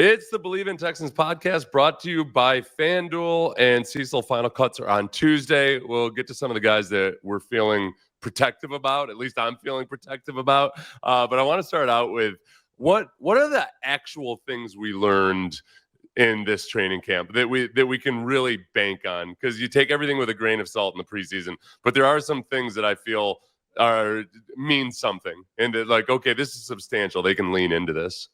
It's the Believe in Texans podcast brought to you by FanDuel, and Cecil final cuts are on Tuesday. We'll get to some of the guys that we're feeling protective about. At least I'm feeling protective about. But I want to start out with what are the actual things we learned in this training camp that we can really bank on? Because you take everything with a grain of salt in the preseason, but there are some things that I feel mean something, and that, like, okay, this is substantial. They can lean into this.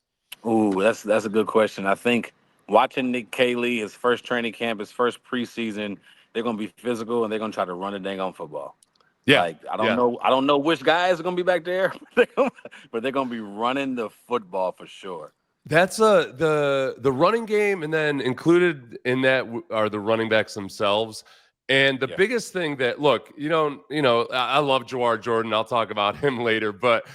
Ooh, that's a good question. I think watching Nick Caley, his first training camp, his first preseason, they're gonna be physical and they're gonna try to run the dang on football. Yeah, like I don't know which guys are gonna be back there, but they're gonna be running the football for sure. That's the running game, and then included in that are the running backs themselves. And the biggest thing that, look, I love Jawar Jordan. I'll talk about him later, but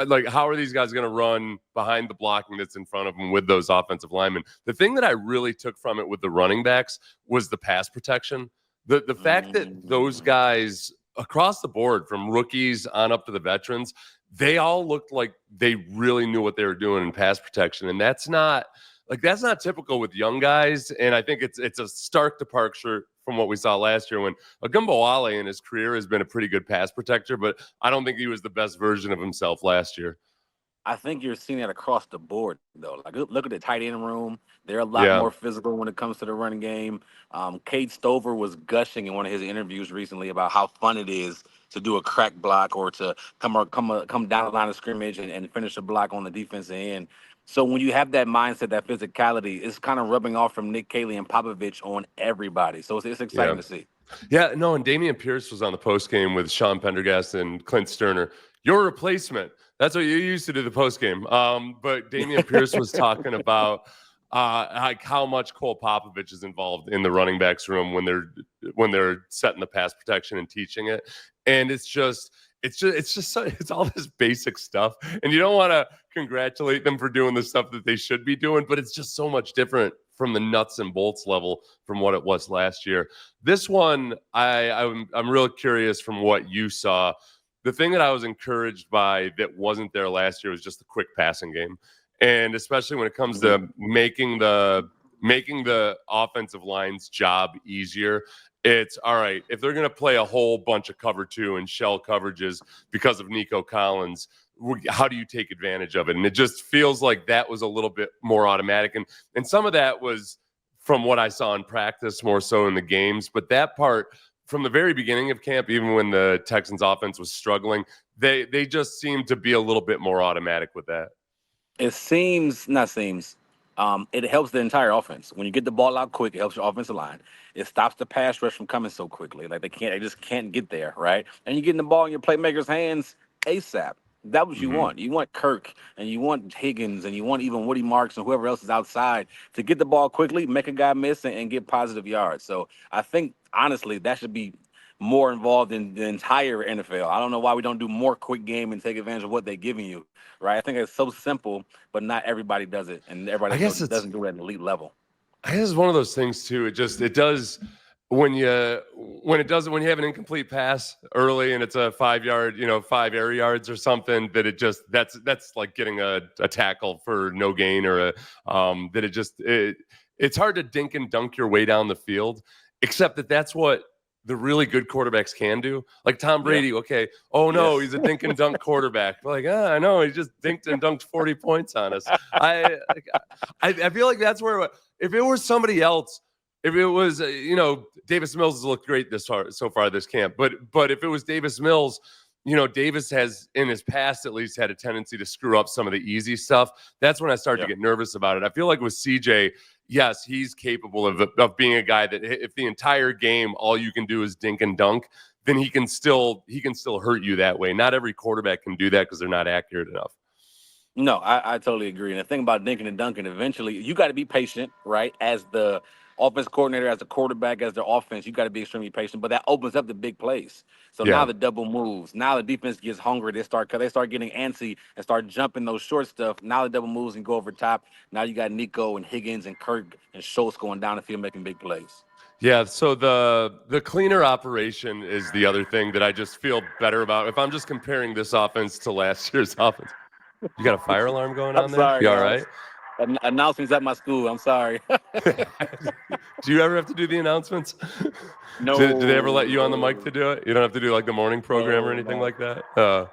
like, how are these guys going to run behind the blocking that's in front of them with those offensive linemen? The thing that I really took from it with the running backs was the pass protection. The fact that those guys across the board, from rookies on up to the veterans, they all looked like they really knew what they were doing in pass protection. And that's not typical with young guys. And I think it's a stark departure from what we saw last year, when Agumbawale in his career has been a pretty good pass protector, but I don't think he was the best version of himself last year. I think you're seeing that across the board, though. Like, look at the tight end room. They're a lot more physical when it comes to the running game. Cade Stover was gushing in one of his interviews recently about how fun it is to do a crack block or to come down the line of scrimmage and finish a block on the defensive end. So when you have that mindset, that physicality, it's kind of rubbing off from Nick Caley and Popovich on everybody. So it's exciting to see. Yeah, no, and Damian Pierce was on the postgame with Sean Pendergast and Clint Sterner. Your replacement. That's what you used to do the postgame. But Damian Pierce was talking about like how much Cole Popovich is involved in the running backs room when they're setting the pass protection and teaching it. And it's all this basic stuff. And you don't want to congratulate them for doing the stuff that they should be doing, but it's just so much different from the nuts and bolts level from what it was last year. This one, I'm real curious from what you saw. The thing that I was encouraged by that wasn't there last year was just the quick passing game. And especially when it comes to making the offensive line's job easier. It's all right, if they're going to play a whole bunch of cover two and shell coverages because of Nico Collins, how do you take advantage of it? And it just feels like that was a little bit more automatic. And some of that was from what I saw in practice, more so in the games. But that part, from the very beginning of camp, even when the Texans offense was struggling, they just seemed to be a little bit more automatic with that. It helps the entire offense. When you get the ball out quick, it helps your offensive line. It stops the pass rush from coming so quickly. Like, they just can't get there, right? And you're getting the ball in your playmakers' hands ASAP. That's what you want. You want Kirk, and you want Higgins, and you want even Woody Marks and whoever else is outside to get the ball quickly, make a guy miss, and get positive yards. So I think, honestly, that should be more involved in the entire NFL. I don't know why we don't do more quick game and take advantage of what they're giving you, right? I think it's so simple, but not everybody does it, and everybody doesn't do it at an elite level. I guess it's one of those things too. It does when you have an incomplete pass early and it's a 5 yard, 5 air yards or something, that that's like getting a tackle for no gain, or it's hard to dink and dunk your way down the field, except that's what the really good quarterbacks can do. Like Tom Brady, okay. Oh no, he's a dink and dunk quarterback. Like, I know, he just dinked and dunked 40 points on us. I feel like that's where, if it was somebody else, if it was, Davis Mills has looked great so far this camp, but if it was Davis Mills, Davis has in his past at least had a tendency to screw up some of the easy stuff. That's when I start to get nervous about it. I feel like with CJ, yes, he's capable of being a guy that if the entire game all you can do is dink and dunk, then he can still hurt you that way. Not every quarterback can do that because they're not accurate enough. No, I totally agree. And the thing about dinking and dunking, eventually you got to be patient, right? As the offense coordinator, as the quarterback, as their offense, you got to be extremely patient. But that opens up the big plays. So now the double moves. Now the defense gets hungry. They start getting antsy and start jumping those short stuff. Now the double moves and go over top. Now you got Nico and Higgins and Kirk and Schultz going down the field making big plays. Yeah, so the cleaner operation is the other thing that I just feel better about. If I'm just comparing this offense to last year's offense. You got a fire alarm going on there? Sorry, you all right? announcements at my school. I'm sorry. Do you ever have to do the announcements? No, Do they ever let you on the mic no, to do it? You don't have to do like the morning program or no, anything no, like that? no.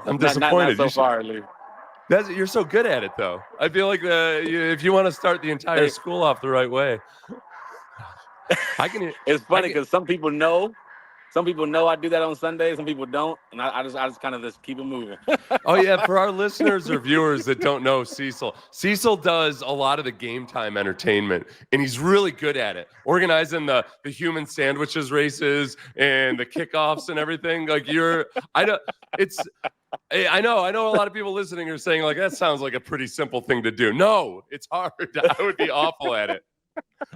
I'm Not disappointed. so far, at least. You're so good at it, though. I feel like if you want to start the entire school off the right way, It's funny because some people know. Some people know I do that on Sundays. Some people don't, and I just kind of just keep it moving. Oh yeah, for our listeners or viewers that don't know Cecil does a lot of the game time entertainment, and he's really good at it. Organizing the human sandwiches races and the kickoffs and everything. Like I know a lot of people listening are saying like that sounds like a pretty simple thing to do. No, it's hard. I would be awful at it.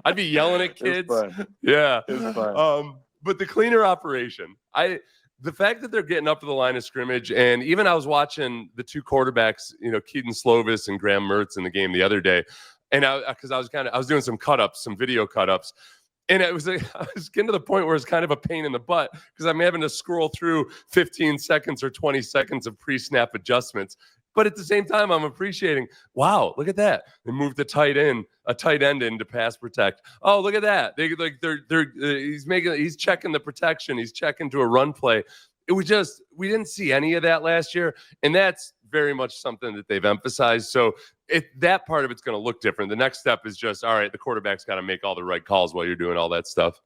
I'd be yelling at kids. It's fun. Yeah. It's fun. But the cleaner operation, the fact that they're getting up to the line of scrimmage, and even I was watching the two quarterbacks, Keaton Slovis and Graham Mertz in the game the other day, and I was doing some video cut-ups, and I was getting to the point where it's kind of a pain in the butt because I'm having to scroll through 15 seconds or 20 seconds of pre-snap adjustments. But at the same time, I'm appreciating, wow, look at that. They moved a tight end in to pass protect. Oh, look at that. He's checking the protection. He's checking to a run play. We didn't see any of that last year. And that's very much something that they've emphasized. So that part of it's going to look different. The next step is just, all right, the quarterback's got to make all the right calls while you're doing all that stuff.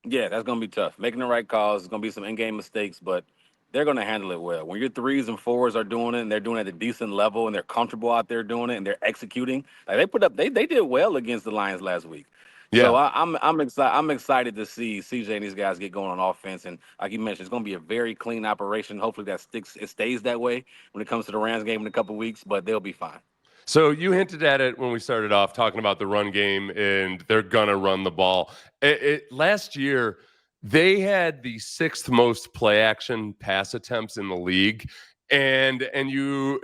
Yeah, that's going to be tough. Making the right calls. There's going to be some in-game mistakes, but they're going to handle it well. When your 3s and 4s are doing it and they're doing it at a decent level and they're comfortable out there doing it and they're executing, like they did well against the Lions last week. Yeah. So I'm excited to see CJ and these guys get going on offense. And like you mentioned, it's going to be a very clean operation. Hopefully it stays that way when it comes to the Rams game in a couple of weeks, but they'll be fine. So you hinted at it when we started off talking about the run game, and they're going to run the ball. Last year, they had the 6th most play action pass attempts in the league. And you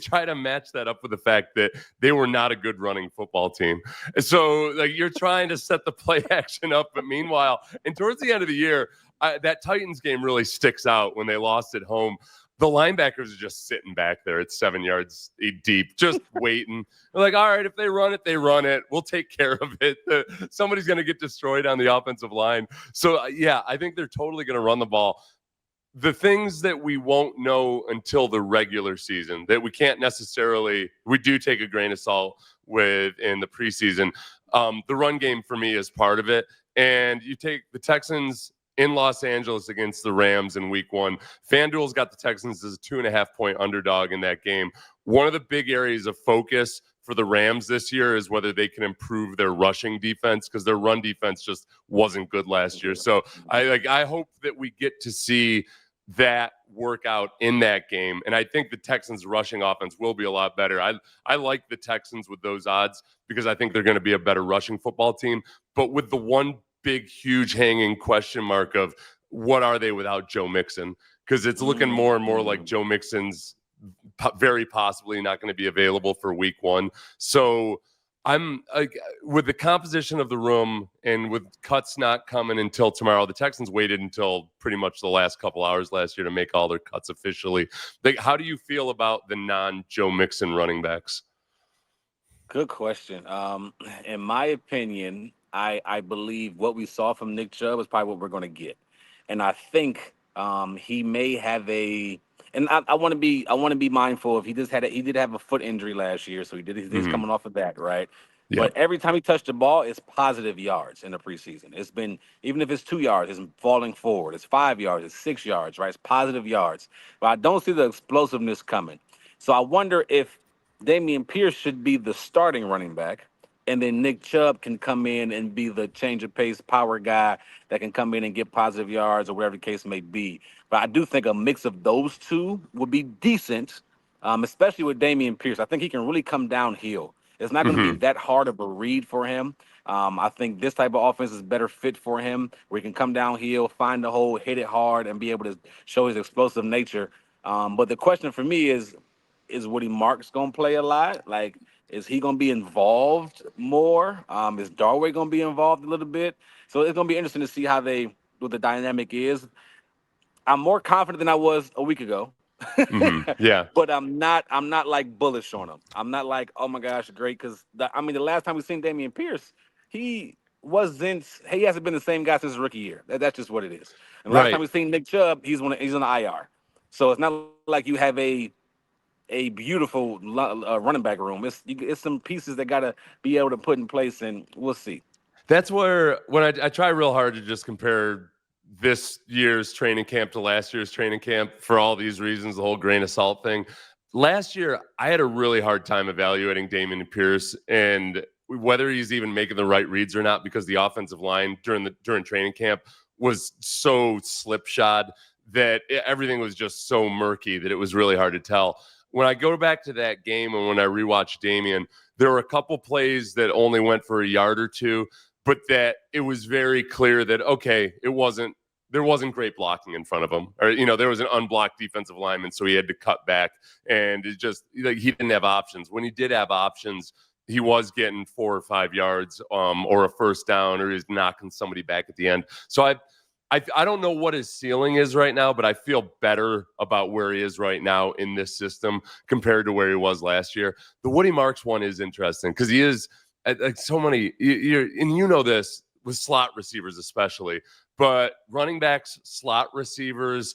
try to match that up with the fact that they were not a good running football team. So like you're trying to set the play action up, but meanwhile, and towards the end of the year, that Titans game really sticks out when they lost at home. The linebackers are just sitting back there at 7 yards deep, just waiting. They're like, all right, if they run it, they run it. We'll take care of it. Somebody's going to get destroyed on the offensive line. So, yeah, I think they're totally going to run the ball. The things that we won't know until the regular season, that we can't necessarily, we do take a grain of salt with in the preseason. The run game for me is part of it. And you take the Texans in Los Angeles against the Rams in week 1. FanDuel's got the Texans as a 2.5-point underdog in that game. One of the big areas of focus for the Rams this year is whether they can improve their rushing defense because their run defense just wasn't good last year. So I hope that we get to see that work out in that game. And I think the Texans rushing offense will be a lot better. I like the Texans with those odds because I think they're going to be a better rushing football team. But with the one big, huge hanging question mark of what are they without Joe Mixon? Because it's looking more and more like Joe Mixon's very possibly not going to be available for week 1. So I'm with the composition of the room and with cuts not coming until tomorrow, the Texans waited until pretty much the last couple hours last year to make all their cuts officially. How do you feel about the non-Joe Mixon running backs? Good question. In my opinion, I believe what we saw from Nick Chubb is probably what we're going to get, and I think he may have a. And I want to be mindful of he did have a foot injury last year, so he's coming off of that, right? Yep. But every time he touched the ball, it's positive yards in the preseason. It's been, even if it's 2 yards, it's falling forward. It's 5 yards, it's 6 yards, right? It's positive yards. But I don't see the explosiveness coming. So I wonder if Dameon Pierce should be the starting running back, and then Nick Chubb can come in and be the change of pace power guy that can come in and get positive yards or whatever the case may be. But I do think a mix of those two would be decent, especially with Dameon Pierce. I think he can really come downhill. It's not going to be that hard of a read for him. I think this type of offense is better fit for him, where he can come downhill, find the hole, hit it hard, and be able to show his explosive nature. But the question for me is Woody Marks going to play a lot? Like, is he going to be involved more? Is Darway going to be involved a little bit? So it's going to be interesting to see what the dynamic is. I'm more confident than I was a week ago. Yeah. But I'm not like bullish on him. I'm not like, oh my gosh, great. Because the last time we seen Dameon Pierce, he hasn't been the same guy since his rookie year. That's just what it is. And last time Right. we seen Nick Chubb, he's on the IR. So it's not like you have a beautiful running back room. It's some pieces that got to be able to put in place, and we'll see. That's where when I try real hard to just compare this year's training camp to last year's training camp for all these reasons, the whole grain of salt thing. Last year, I had a really hard time evaluating Dameon Pierce and whether he's even making the right reads or not, because the offensive line during training camp was so slipshod that everything was just so murky that it was really hard to tell. When I go back to that game and when I rewatch Dameon, there were a couple plays that only went for a yard or two, but that it was very clear that, okay, there wasn't great blocking in front of him, or, there was an unblocked defensive lineman. So he had to cut back, and it just, like, he didn't have options. When he did have options, he was getting 4 or 5 yards, or a first down, or he's knocking somebody back at the end. So I don't know what his ceiling is right now, but I feel better about where he is right now in this system compared to where he was last year. The Woody Marks one is interesting because he is, like, so many, and this with slot receivers especially, but running backs, slot receivers,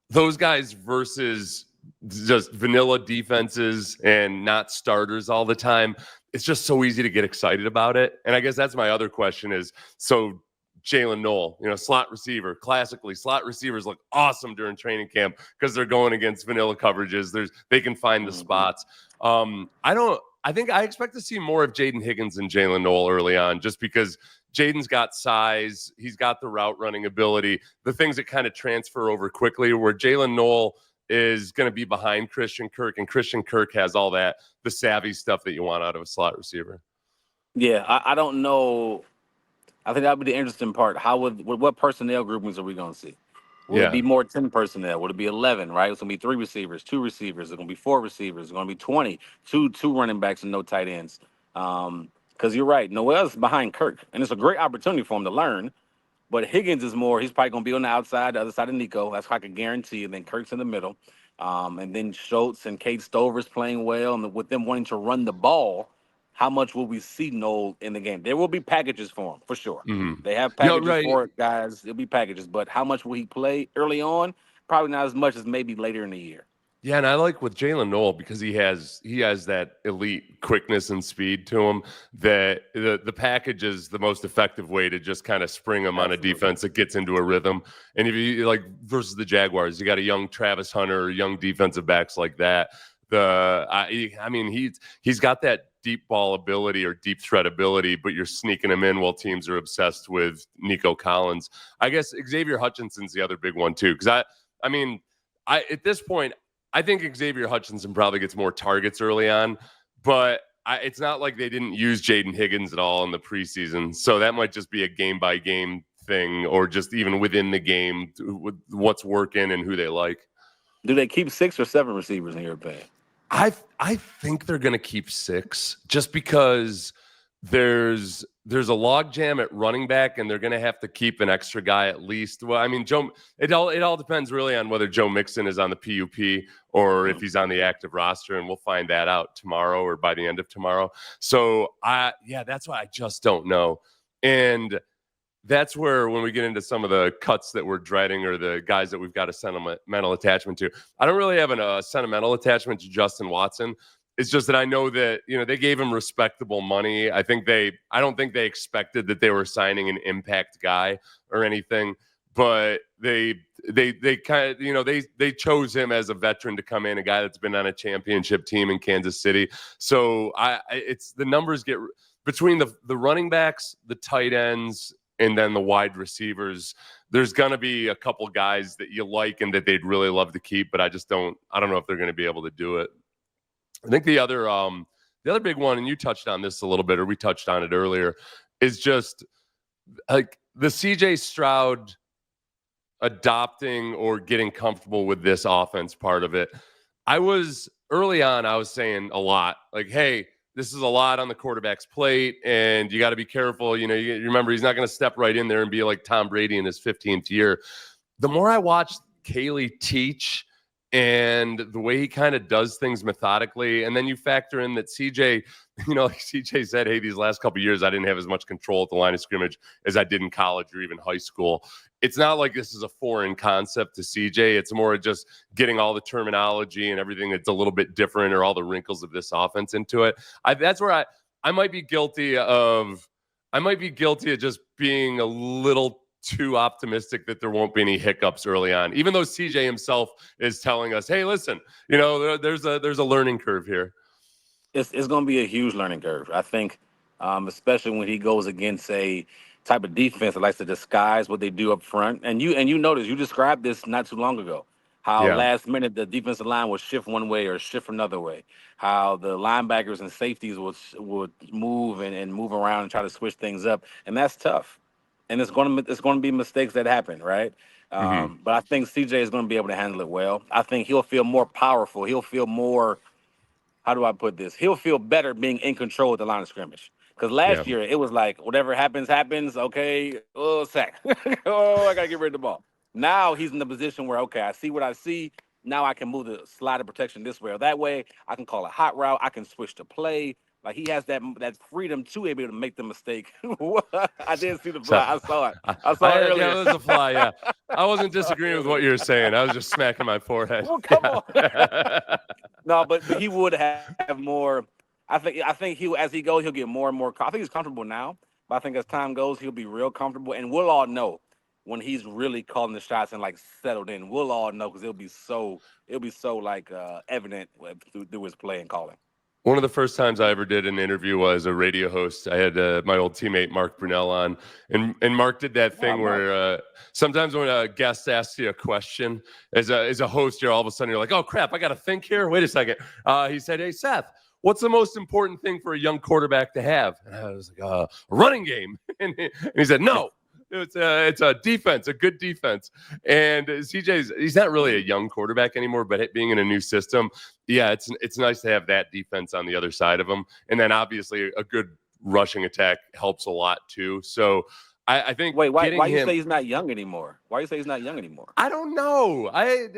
those guys versus just vanilla defenses and not starters all the time, it's just so easy to get excited about it. And I guess that's my other question is, so Jalen Noel, slot receiver, classically, slot receivers look awesome during training camp because they're going against vanilla coverages. They can find the spots. I expect to see more of Jaden Higgins and Jalen Noel early on, just because Jaden's got size. He's got the route running ability, the things that kind of transfer over quickly, where Jalen Noel is going to be behind Christian Kirk, and Christian Kirk has all that, the savvy stuff that you want out of a slot receiver. Yeah, I don't know. I think that would be the interesting part. What personnel groupings are we going to see? Will it be more 10 personnel? Would it be 11, right? It's going to be 3 receivers, 2 receivers. It's going to be 4 receivers. It's going to be 20, two running backs and no tight ends. Because you're right. Noel's behind Kirk, and it's a great opportunity for him to learn. But Higgins is more, he's probably going to be on the outside, the other side of Nico. That's what I can guarantee. And then Kirk's in the middle. And then Schultz and Kate Stover's playing well. And with them wanting to run the ball, how much will we see Noel in the game? There will be packages for him, for sure. Mm-hmm. They have packages for guys. It'll be packages. But how much will he play early on? Probably not as much as maybe later in the year. Yeah, and I like with Jalen Noel because he has that elite quickness and speed to him, that the package is the most effective way to just kind of spring him on a defense that gets into a rhythm. And if you like versus the Jaguars, you got a young Travis Hunter, young defensive backs like that. He's got that deep ball ability or deep threat ability, but you're sneaking him in while teams are obsessed with Nico Collins. I guess Xavier Hutchinson's the other big one too, because at this point, I think Xavier Hutchinson probably gets more targets early on, but it's not like they didn't use Jaden Higgins at all in the preseason. So that might just be a game-by-game thing, or just even within the game, what's working and who they like. Do they keep 6 or 7 receivers in your opinion? I think they're going to keep 6 just because there's a logjam at running back, and they're going to have to keep an extra guy at least. Well, I mean, it all depends really on whether Joe Mixon is on the PUP or if he's on the active roster, and we'll find that out tomorrow or by the end of tomorrow. So that's why I just don't know. And that's where, when we get into some of the cuts that we're dreading or the guys that we've got a sentimental attachment to, I don't really have a sentimental attachment to Justin Watson. It's just that I know that, they gave him respectable money. I don't think they expected that they were signing an impact guy or anything, but they kind of, they chose him as a veteran to come in, a guy that's been on a championship team in Kansas City. So it's the numbers get between the running backs, the tight ends, and then the wide receivers. There's going to be a couple guys that you like and that they'd really love to keep, but I don't know if they're going to be able to do it. I think the other big one, and you touched on this a little bit, or we touched on it earlier, is just like the CJ Stroud adopting or getting comfortable with this offense part of it. Early on, I was saying a lot like, hey, this is a lot on the quarterback's plate, and you got to be careful. You remember, he's not going to step right in there and be like Tom Brady in his 15th year. The more I watched Caley teach and the way he kind of does things methodically. And then you factor in that CJ, like CJ said, hey, these last couple of years, I didn't have as much control at the line of scrimmage as I did in college or even high school. It's not like this is a foreign concept to CJ. It's more just getting all the terminology and everything that's a little bit different, or all the wrinkles of this offense into it. That's where I might be guilty of just being a little too optimistic that there won't be any hiccups early on, even though CJ himself is telling us, hey, listen, there's a learning curve here. It's going to be a huge learning curve. I think, especially when he goes against a type of defense that likes to disguise what they do up front. And you notice, you described this not too long ago, how last minute the defensive line would shift one way or shift another way, how the linebackers and safeties would move and move around and try to switch things up. And that's tough. And it's going to be mistakes that happen, right? But I think CJ is going to be able to handle it well. I think he'll feel more powerful. He'll feel more, how do I put this? He'll feel better being in control at the line of scrimmage. Because last year, it was like, whatever happens. Okay, sack. Oh, I got to get rid of the ball. Now he's in the position where, okay, I see what I see. Now I can move the slide of protection this way or that way. I can call a hot route. I can switch to play. Like, he has that freedom to be able to make the mistake. I didn't see the fly. I saw it. I saw it earlier. Yeah, it was a fly, yeah. I wasn't disagreeing with what you were saying. I was just smacking my forehead. Well, come on. No, but he would have more. I think as he goes, he'll get more and more. I think he's comfortable now. But I think as time goes, he'll be real comfortable. And we'll all know when he's really calling the shots and, like, settled in. We'll all know, because it'll be so evident through his play and calling. One of the first times I ever did an interview was a radio host. I had my old teammate Mark Brunell on, and Mark did that thing where sometimes when a guest asks you a question, as a host, you're all of a sudden you're like, oh crap, I got to think here. Wait a second. He said, hey Seth, what's the most important thing for a young quarterback to have? And I was like, a running game. And he said, no. It's a defense, a good defense. And he's not really a young quarterback anymore, but being in a new system, it's nice to have that defense on the other side of him. And then obviously a good rushing attack helps a lot too. So I think. Wait, why you say he's not young anymore? Why you say he's not young anymore? I don't know.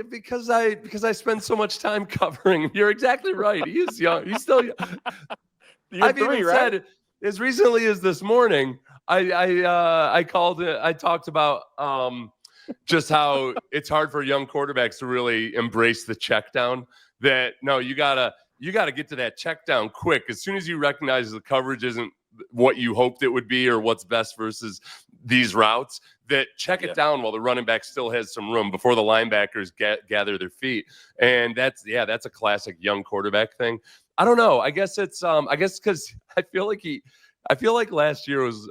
Because I spend so much time covering. You're exactly right. He is young. He's still young. I've even said as recently as this morning, I called it. I talked about just how it's hard for young quarterbacks to really embrace the check down. That no, you gotta get to that check down quick. As soon as you recognize the coverage isn't what you hoped it would be or what's best versus these routes, that check it down while the running back still has some room before the linebackers gather their feet. And that's a classic young quarterback thing. I don't know. I guess it's because I feel like last year was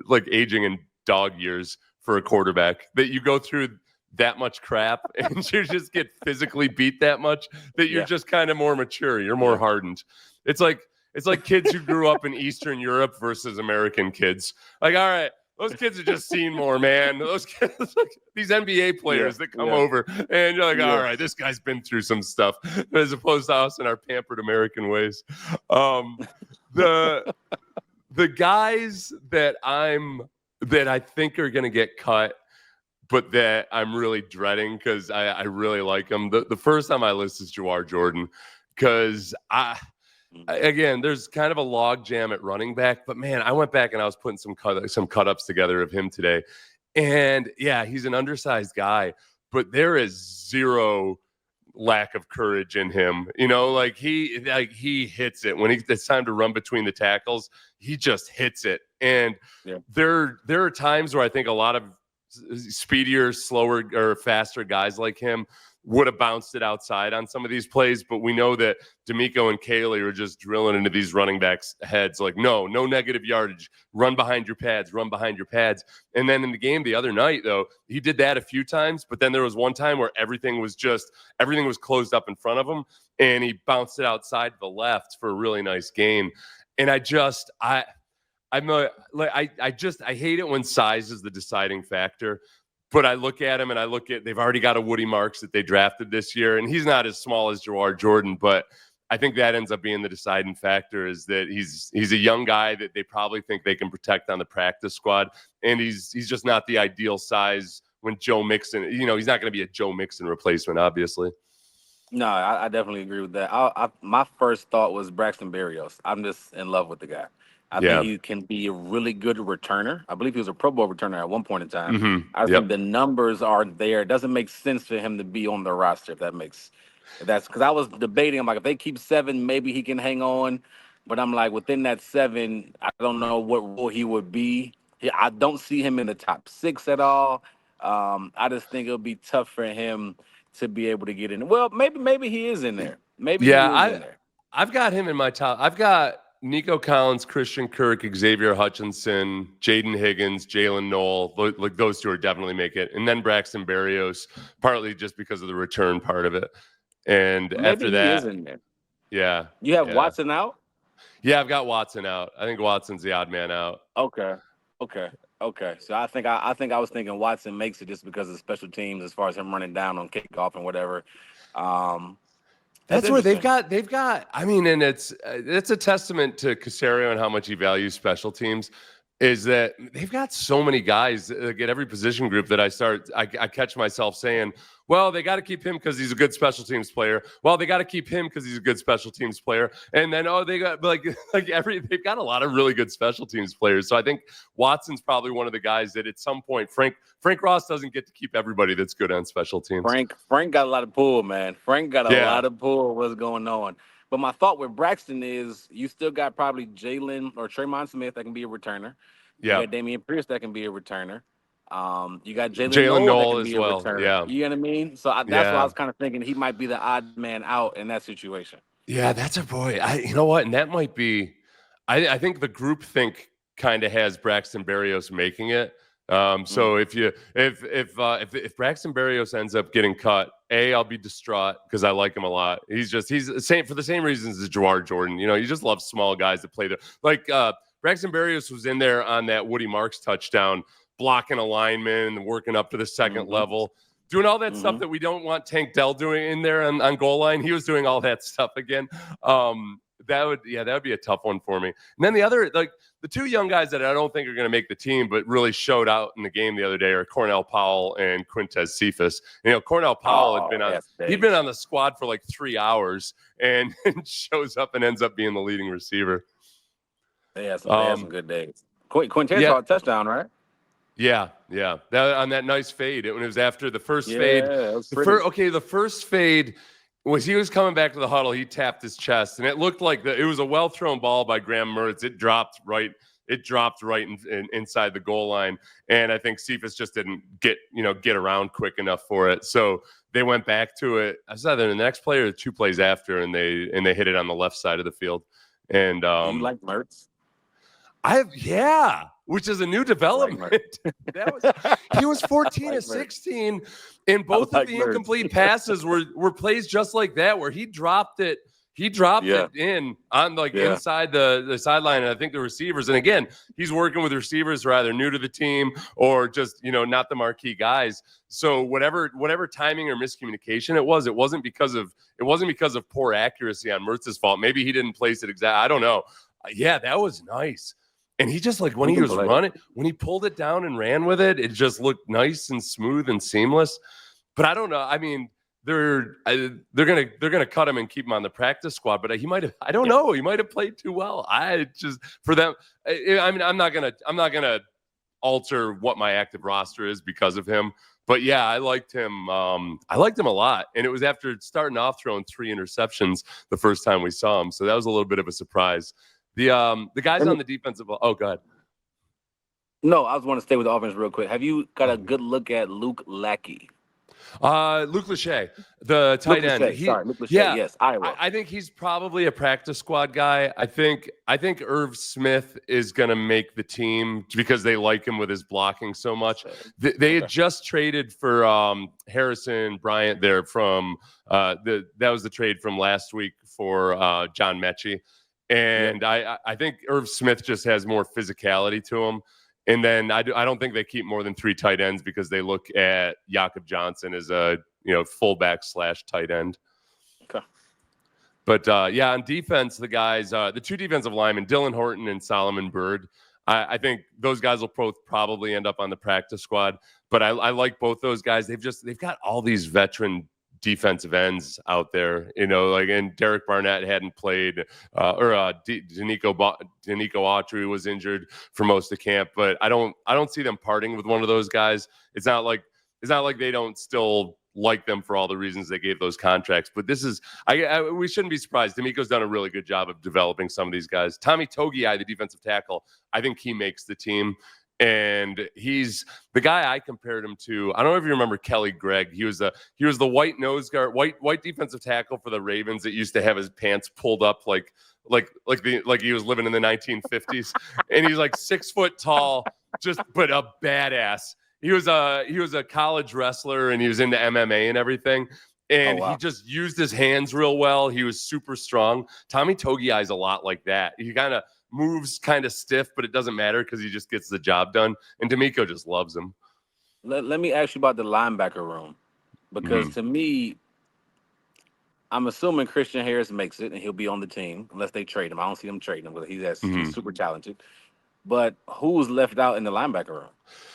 like aging in dog years for a quarterback, that you go through that much crap and you just get physically beat that much that you're just kind of more mature. You're more hardened. It's like kids who grew up in Eastern Europe versus American kids. Like, all right, those kids have just seen more, man. Those kids, these NBA players that come over, and you're like, all right, this guy's been through some stuff, as opposed to us in our pampered American ways. The guys that I think are going to get cut, but that I'm really dreading because I really like them. The first time I list is Jawar Jordan, because again, there's kind of a log jam at running back, but man, I went back and I was putting some cut-ups together of him today. And yeah, he's an undersized guy, but there is zero lack of courage in him. Like he hits it when it's time to run between the tackles. He just hits it. And there are times where I think a lot of speedier, slower, or faster guys like him would have bounced it outside on some of these plays, but we know that D'Amico and Caley are just drilling into these running backs' heads like, no negative yardage, run behind your pads. And then in the game the other night, though, he did that a few times, but then there was one time where everything was closed up in front of him, and he bounced it outside to the left for a really nice gain. And I hate it when size is the deciding factor. But I look at him and they've already got a Woody Marks that they drafted this year, and he's not as small as Jawar Jordan, but I think that ends up being the deciding factor, is that he's a young guy that they probably think they can protect on the practice squad, and he's just not the ideal size when Joe Mixon, he's not going to be a Joe Mixon replacement, obviously. No, I definitely agree with that. My first thought was Braxton Berrios. I'm just in love with the guy. I think Yeah. he can be a really good returner. I believe he was a Pro Bowl returner at one point in time. I think Yep. the numbers are there. It doesn't make sense for him to be on the roster if that's because I was debating. I'm like, if they keep 7, maybe he can hang on. But I'm like, within that 7, I don't know what role he would be. I don't see him in the top 6 at all. I just think it'll be tough for him to be able to get in. Well, maybe he is in there. Maybe he Yeah, is in there. I've got him in my top. I've got Nico Collins, Christian Kirk, Xavier Hutchinson, Jaden Higgins, Jalen Noel. Like those two are definitely make it, and then Braxton Berrios, partly just because of the return part of it. And Maybe after he is that, in there. yeah, You have yeah, Watson out? yeah. I've got Watson out. I think Watson's the odd man out. Okay. Okay. Okay. So I was thinking Watson makes it just because of special teams as far as him running down on kickoff and whatever. Um that's That's where interesting. they've got. I mean, and it's a testament to Casario and how much he values special teams. Is that they've got so many guys at every position group that I catch myself saying, well, they got to keep him because he's a good special teams player. Well, they got to keep him because he's a good special teams player. And then they got they've got a lot of really good special teams players. So I think Watson's probably one of the guys that at some point Frank Ross doesn't get to keep everybody that's good on special teams. Frank got a lot of pull, man. Frank got a Yeah. lot of pull. What's going on? But my thought with Braxton is you still got probably Jalen or Tremont Smith that can be a returner. You Yeah. got Damian Pierce that can be a returner. You got Jalen Jalen Noel that Noel can as be a well. returner. Yeah. You know what I mean? So that's why I Yeah. was kind of thinking he might be the odd man out in that situation. Yeah, that's a boy. You know what? And that might be. I think the group think kind of has Braxton Berrios making it. Mm. So if Braxton Berrios ends up getting cut, I'll be distraught because I like him a lot. He's the same for the same reasons as Jawar Jordan. You know, you just love small guys that play there. Like Braxton Berrios was in there on that Woody Marks touchdown, blocking a lineman and working up to the second Mm-hmm. level. Doing all that stuff Mm-hmm. that we don't want Tank Dell doing in there on goal line. He was doing all that stuff again. That would be a tough one for me. And then the other, like the two young guys that I don't think are going to make the team, but really showed out in the game the other day are Cornell Powell and Quintez Cephas. You know, Cornell Powell he'd been on the squad for like 3 hours and shows up and ends up being the leading receiver. They had some good days. Quintez saw a touchdown, right? Yeah. On that nice fade. When it was after the first fade. The first fade was he was coming back to the huddle. He tapped his chest, and it looked like it was a well thrown ball by Graham Mertz. It dropped right inside the goal line, and I think Cephas just didn't get around quick enough for it. So they went back to it. I was either the next play or 2 plays after, and they hit it on the left side of the field. And do you like Mertz? Which is a new development. He was 14 of 16, and both of the incomplete passes were plays just like that, where he dropped it. He dropped it in on inside the sideline, and I think the receivers. And again, he's working with receivers who are either new to the team or just not the marquee guys. So whatever timing or miscommunication it wasn't because of poor accuracy on Mertz's fault. Maybe he didn't place it exactly. I don't know. Yeah, that was nice. And he just when he was running, when he pulled it down and ran with it, it just looked nice and smooth and seamless. But I don't know. I mean, they're gonna cut him and keep him on the practice squad. But he might have. I don't know. He might have played too well. For them. I mean, I'm not gonna alter what my active roster is because of him. But yeah, I liked him. I liked him a lot, and it was after starting off throwing 3 interceptions the first time we saw him. So that was a little bit of a surprise. The guys on the defensive. Oh, go ahead. No, I just want to stay with the offense real quick. Have you got a good look at Luke Lackey? Luke Lachey, the tight end. Luke Lachey. Yes, Iowa. I think he's probably a practice squad guy. I think Irv Smith is going to make the team because they like him with his blocking so much. They had just traded for Harrison Bryant there from that was the trade from last week for John Mechie. And I think Irv Smith just has more physicality to him. And then I don't think they keep more than 3 tight ends because they look at Jakob Johnson as a fullback / tight end. Okay. But on defense, the guys, the 2 defensive linemen, Dylan Horton and Solomon Byrd, I think those guys will both probably end up on the practice squad. But I like both those guys. They've got all these veteran defensive ends out there, and Derek Barnett hadn't played, Danico Autry was injured for most of camp, but I don't see them parting with one of those guys. It's not like they don't still like them for all the reasons they gave those contracts. But this is, we shouldn't be surprised. D'Amico's done a really good job of developing some of these guys. Tommy Togiai, the defensive tackle, I think he makes the team. And he's the guy I compared him to. I don't know if you remember Kelly Gregg. He was the white nose guard, white defensive tackle for the Ravens that used to have his pants pulled up like he was living in the 1950s. And he's like 6 foot tall, but a badass. He was a college wrestler, and he was into MMA and everything. And he just used his hands real well. He was super strong. Tommy Togiai is a lot like that. He kind of moves kind of stiff, but it doesn't matter because he just gets the job done. And D'Amico just loves him. Let me ask you about the linebacker room, because to me, I'm assuming Christian Harris makes it, and he'll be on the team unless they trade him. I don't see them trading him, but he's super talented. But who's left out in the linebacker room?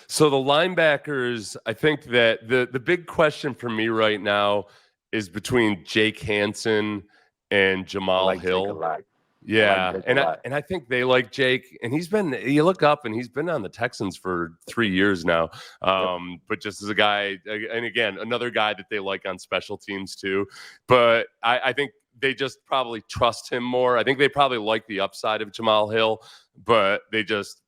So the linebackers, I think that the big question for me right now is between Jake Hansen and Jamal Hill. Yeah, and I think they like Jake, and you look up, and he's been on the Texans for 3 years now. But just as a guy, and again, another guy that they like on special teams too. But I think they just probably trust him more. I think they probably like the upside of Jamal Hill, but they just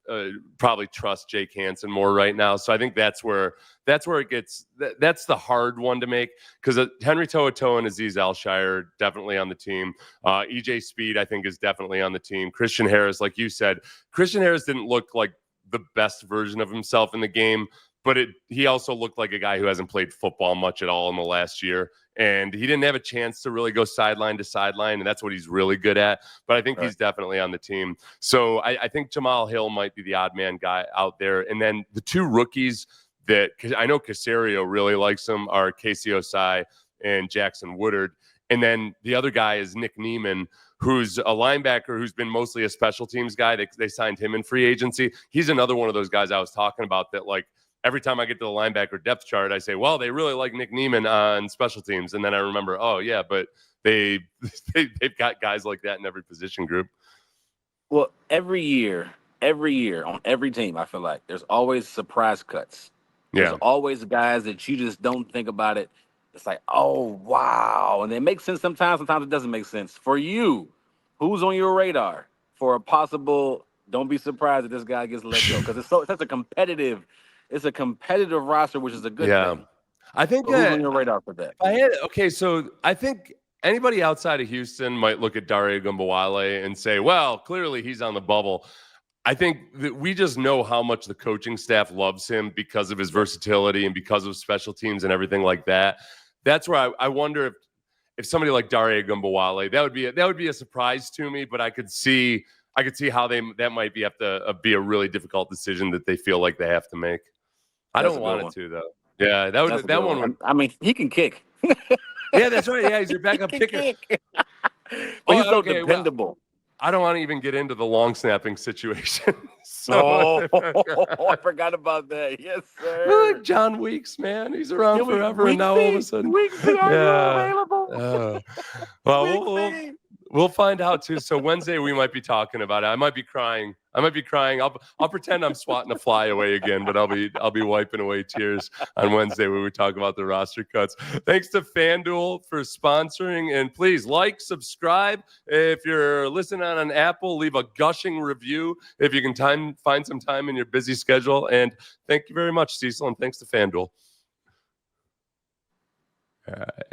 probably trust Jake Hansen more right now. So I think that's where it gets. That's the hard one to make, because Henry To'oTo'o and Azeez Al-Shaair definitely on the team. EJ Speed, I think, is definitely on the team. Christian Harris, like you said, Christian Harris didn't look like the best version of himself in the game, but he also looked like a guy who hasn't played football much at all in the last year. And he didn't have a chance to really go sideline to sideline, and that's what he's really good at. But I think he's definitely on the team. So I think Jamal Hill might be the odd man guy out there. And then the two rookies that I know Caserio really likes him are Casey Osai and Jackson Woodard. And then the other guy is Nick Neiman, who's a linebacker who's been mostly a special teams guy. They signed him in free agency. He's another one of those guys I was talking about that, like, every time I get to the linebacker depth chart, I say, well, they really like Nick Neiman on special teams. And then I remember, oh, yeah, but they've got guys like that in every position group. Well, every year on every team, I feel like there's always surprise cuts. There's always guys that you just don't think about it. It's like, oh, wow. And it makes sense sometimes. Sometimes it doesn't make sense. For you, who's on your radar for a possible, don't be surprised if this guy gets let go? Because it's such a competitive – it's a competitive roster, which is a good thing. I think who's on your radar for that? So I think anybody outside of Houston might look at Dare Ogunbowale and say, well, clearly he's on the bubble. I think that we just know how much the coaching staff loves him because of his versatility and because of special teams and everything like that. That's where I wonder if somebody like Dare Ogunbowale, that would be a surprise to me, but I could see how that might have to be a really difficult decision that they feel like they have to make. I don't want it to, though. Yeah, that one. I mean, he can kick. Yeah, that's right. Yeah, he's your backup kicker. But he's so dependable. Well, I don't want to even get into the long snapping situation. So, I forgot about that. Yes, sir. John Weeks, man, he's around forever, and now all of a sudden, Weeks available. Well, we'll find out too. So Wednesday we might be talking about it. I might be crying. I'll pretend I'm swatting a fly away again, but I'll be wiping away tears on Wednesday when we talk about the roster cuts. Thanks to FanDuel for sponsoring, and please like, subscribe. If you're listening on Apple, leave a gushing review if you can find some time in your busy schedule. And thank you very much, Cecil, and thanks to FanDuel. All right.